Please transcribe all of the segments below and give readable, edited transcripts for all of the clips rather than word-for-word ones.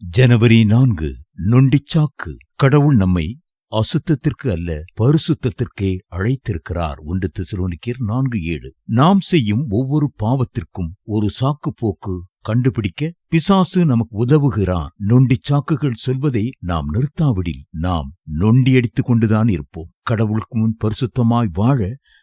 ஜனவரி 4. நொண்டிச்சாக்கு. கடவுள் நம்மை அசுத்தத்திற்கு அல்ல பரிசுத்தத்திற்கே அழைத்திருக்கிறார். 1 தெசலோனிக்கேயர் 4:7. நாம் செய்யும் ஒவ்வொரு பாவத்திற்கும் ஒரு சாக்கு போக்கு கண்டுபிடிக்க பிசாசு நமக்கு உதவுகிறான். நொண்டிச்சாக்குகள் சொல்வதை நாம் நிறுத்தாவிடில் நாம் நொண்டியடித்துக் கொண்டுதான் இருப்போம். கடவுளுக்கு முன் பரிசுத்தமாய் வாழ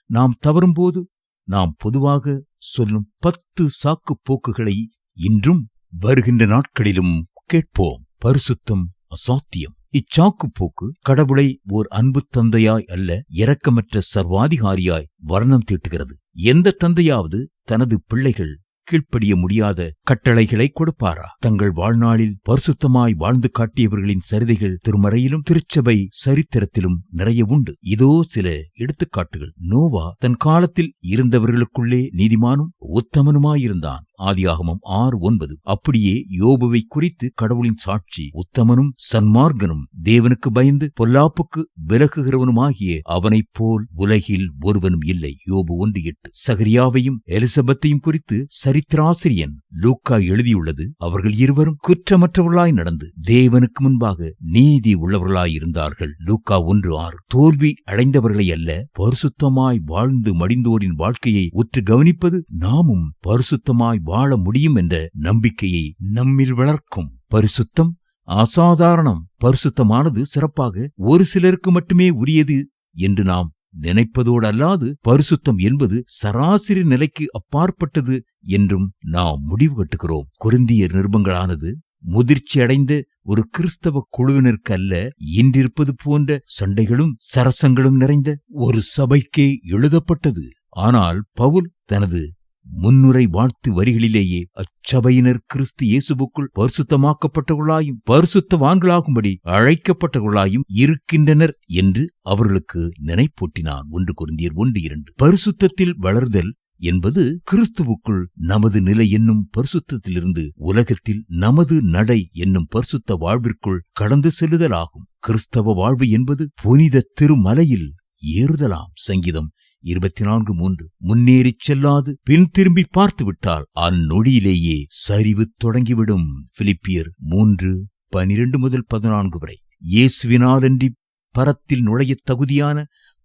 நாம் தவறும்போது நாம் பொதுவாக சொல்லும் 10 சாக்கு போக்குகளை இன்றும் வருகின்ற நாட்களிலும் கேட்போம். பரிசுத்தம் அசாத்தியம். இச்சாக்கு போக்கு கடவுளை ஓர் அன்பு தந்தையாய் அல்ல, இரக்கமற்ற சர்வாதிகாரியாய் வர்ணம் தீட்டுகிறது. எந்த தந்தையாவது தனது பிள்ளைகள் கீழ்ப்படிய முடியாத கட்டளைகளை கொடுப்பாரா? தங்கள் வாழ்நாளில் பரிசுத்தமாய் வாழ்ந்து காட்டியவர்களின் சரிதைகள் திருமறையிலும் திருச்சபை சரித்திரத்திலும் நிறைய உண்டு. இதோ சில எடுத்துக்காட்டுகள். நோவா தன் காலத்தில் இருந்தவர்களுக்குள்ளே நீதிமானும் உத்தமனுமாயிருந்தான். ஆதியாகமம் 6:9. அப்படியே யோபுவை குறித்து கடவுளின் சாட்சி, உத்தமனும் சன்மார்க்கனும் தேவனுக்கு பயந்து பொல்லாப்புக்கு விலகுகிறவனுமாகிய அவனைப் போல் உலகில் ஒருவனும் இல்லை. யோபு 1:8. சகரியாவையும் எலிசபெத்தையும் குறித்து சரித்திராசிரியன் லூக்கா எழுதியுள்ளது, அவர்கள் இருவரும் குற்றமற்றவர்களாய் நடந்து தேவனுக்கு முன்பாக நீதி உள்ளவர்களாயிருந்தார்கள். லூக்கா 1:6. தோல்வி அடைந்தவர்களை அல்ல, பரிசுத்தமாய் வாழ்ந்து மடிந்தோரின் வாழ்க்கையை உற்று கவனிப்பது நாமும் பரிசுத்தமாய் வாழ முடியும் என்ற நம்பிக்கையை நம்மில் வளர்க்கும். பரிசுத்தம் அசாதாரணம். பரிசுத்தமானது சிறப்பாக ஒரு சிலருக்கு மட்டுமே உரியது என்று நாம் நினைப்பதோடு அல்லாது, பரிசுத்தம் என்பது சராசரி நிலைக்கு அப்பாற்பட்டது என்றும் நாம் முடிவு கட்டுகிறோம். கொரிந்தியர் நிருபங்களானது முதிர்ச்சி அடைந்த ஒரு கிறிஸ்தவ குழுவினருக்கு அல்ல, இன்றிருப்பது போன்ற சண்டைகளும் சரசங்களும் நிறைந்த ஒரு சபைக்கே எழுதப்பட்டது. ஆனால் பவுல் தனது முன்னுரை வாழ்த்து வரிகளிலேயே அச்சபையினர் கிறிஸ்து இயேசுவுக்குள் பரிசுத்தமாக்கப்பட்டவர்களாயும் பரிசுத்தவான்களாகும்படி அழைக்கப்பட்டவர்களாயும் இருக்கின்றனர் என்று அவர்களுக்கு நினைப்பூட்டினான். 1 கொரிந்தியர் 1:2. பரிசுத்தத்தில் வளர்தல் என்பது கிறிஸ்துவுக்குள் நமது நிலை என்னும் பரிசுத்தத்திலிருந்து உலகத்தில் நமது நடை என்னும் பரிசுத்த வாழ்விற்குள் கடந்து செல்லுதலாகும். கிறிஸ்தவ வாழ்வு என்பது புனித திருமலையில் ஏறுதலாம். சங்கீதம் 24:3. முன்னேறிச் செல்லாது பின் திரும்பி பார்த்து விட்டால் அந்நொடியிலேயே சரிவு தொடங்கிவிடும். பிலிப்பியர் 3:12-14 வரை. இயேசுவினாலன்றி பரத்தில் நுழைய தகுதியான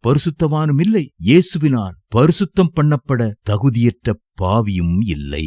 பரிசுத்தவானும் இல்லை, இயேசுவினால் பரிசுத்தம் பண்ணப்பட தகுதியற்ற பாவியும் இல்லை.